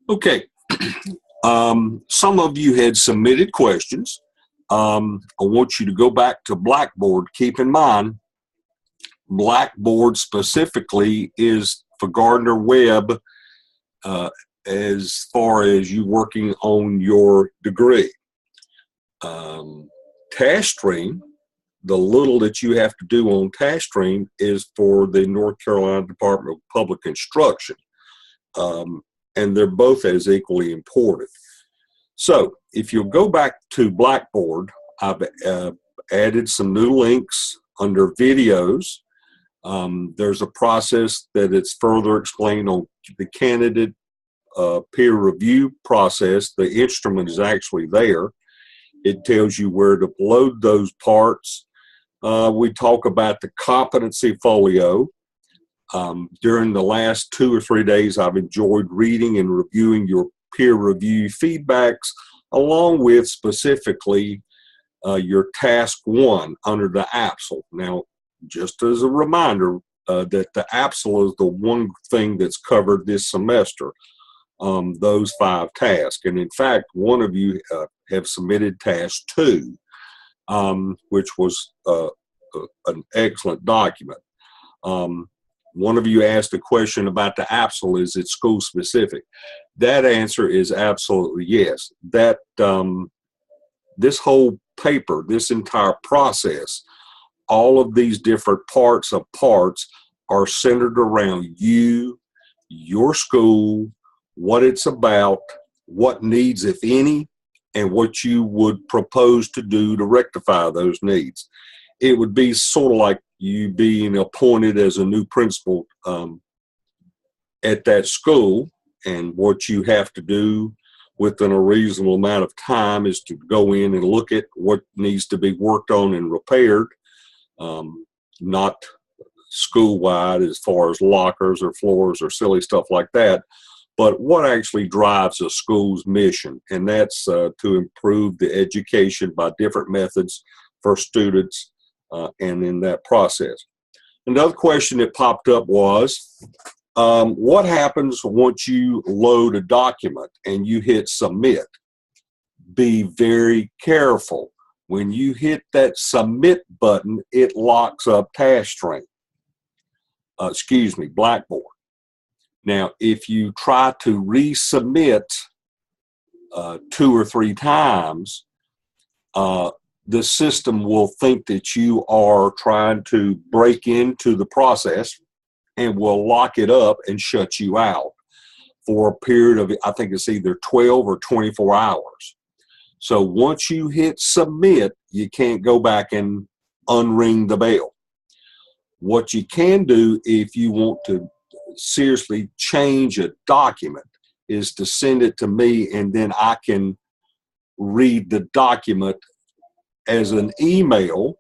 Okay. Some of you had submitted questions. I want you to go back to Blackboard. Keep in mind, Blackboard specifically is for Gardner Webb as far as you working on your degree. TaskStream, the little that you have to do on TaskStream is for the North Carolina Department of Public Instruction. And they're both as equally important. So if you'll go back to Blackboard, I've added some new links under videos. There's a process that it's further explained on the candidate peer review process. The instrument is actually there. It tells you where to load those parts. We talk about the competency folio. During the last 2 or 3 days, I've enjoyed reading and reviewing your peer review feedbacks, along with specifically your task 1 under the APSL. Now, just as a reminder, that the APSL is the one thing that's covered this semester, those 5 tasks. And in fact, one of you have submitted task 2, which was an excellent document. One of you asked a question about the APSL, is it school specific? That answer is absolutely yes. That this whole paper, this entire process, all of these different parts are centered around you, your school, what it's about, what needs, if any, and what you would propose to do to rectify those needs. It would be sort of like you being appointed as a new principal at that school, and what you have to do within a reasonable amount of time is to go in and look at what needs to be worked on and repaired, not school-wide as far as lockers or floors or silly stuff like that, but what actually drives a school's mission, and that's to improve the education by different methods for students and in that process. Another question that popped up was, what happens once you load a document and you hit submit? Be very careful. When you hit that submit button, it locks up TaskStream. Blackboard. Now, if you try to resubmit 2 or 3 times, the system will think that you are trying to break into the process and will lock it up and shut you out for a period of, I think it's either 12 or 24 hours. So once you hit submit, you can't go back and unring the bell. What you can do if you want to seriously change a document is to send it to me, and then I can read the document as an email,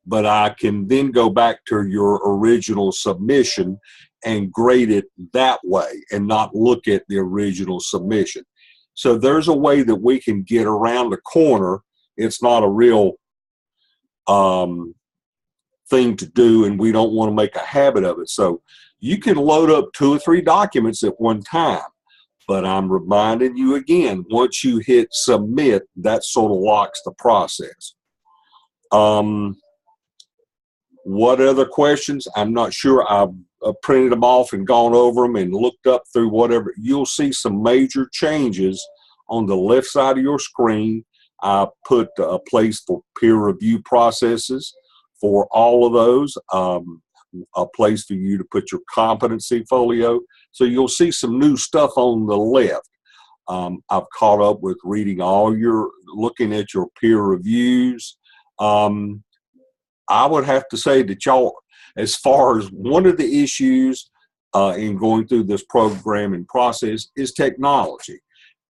but I can then go back to your original submission and grade it that way and not look at the original submission. So there's a way that we can get around the corner. It's not a real thing to do, and we don't want to make a habit of it. So you can load up 2 or 3 documents at one time, but I'm reminding you again, once you hit submit, that sort of locks the process. What other questions? I'm not sure. I've printed them off and gone over them and looked up through whatever. You'll see some major changes on the left side of your screen. I put a place for peer review processes for all of those, a place for you to put your competency folio. So you'll see some new stuff on the left. I've caught up with reading looking at your peer reviews. I would have to say that y'all, as far as one of the issues in going through this program and process is technology.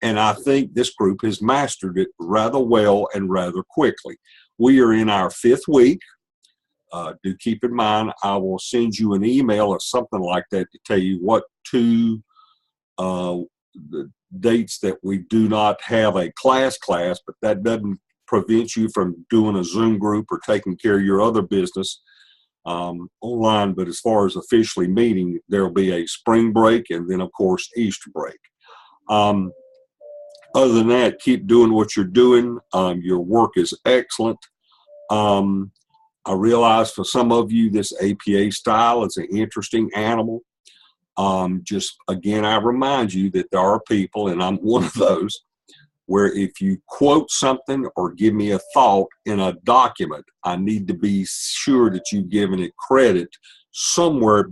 And I think this group has mastered it rather well and rather quickly. We are in our 5th week. Do keep in mind, I will send you an email or something like that to tell you what 2 the dates that we do not have a class, but that doesn't prevent you from doing a Zoom group or taking care of your other business. online, but as far as officially meeting, there'll be a spring break and then, of course, Easter break. Other than that, keep doing what you're doing. Your work is excellent. I realize for some of you, this APA style is an interesting animal. Just again, I remind you that there are people, and I'm one of those, where if you quote something or give me a thought in a document, I need to be sure that you've given it credit somewhere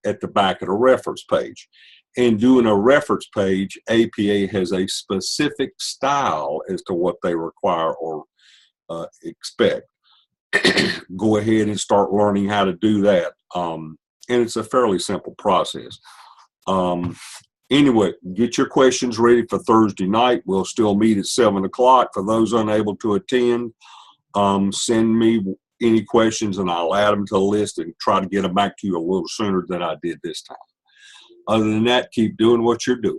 at the back of the reference page. And doing a reference page, APA has a specific style as to what they require or expect. Go ahead and start learning how to do that. And it's a fairly simple process. Anyway, get your questions ready for Thursday night. We'll still meet at 7 o'clock. For those unable to attend, send me any questions and I'll add them to the list and try to get them back to you a little sooner than I did this time. Other than that, keep doing what you're doing.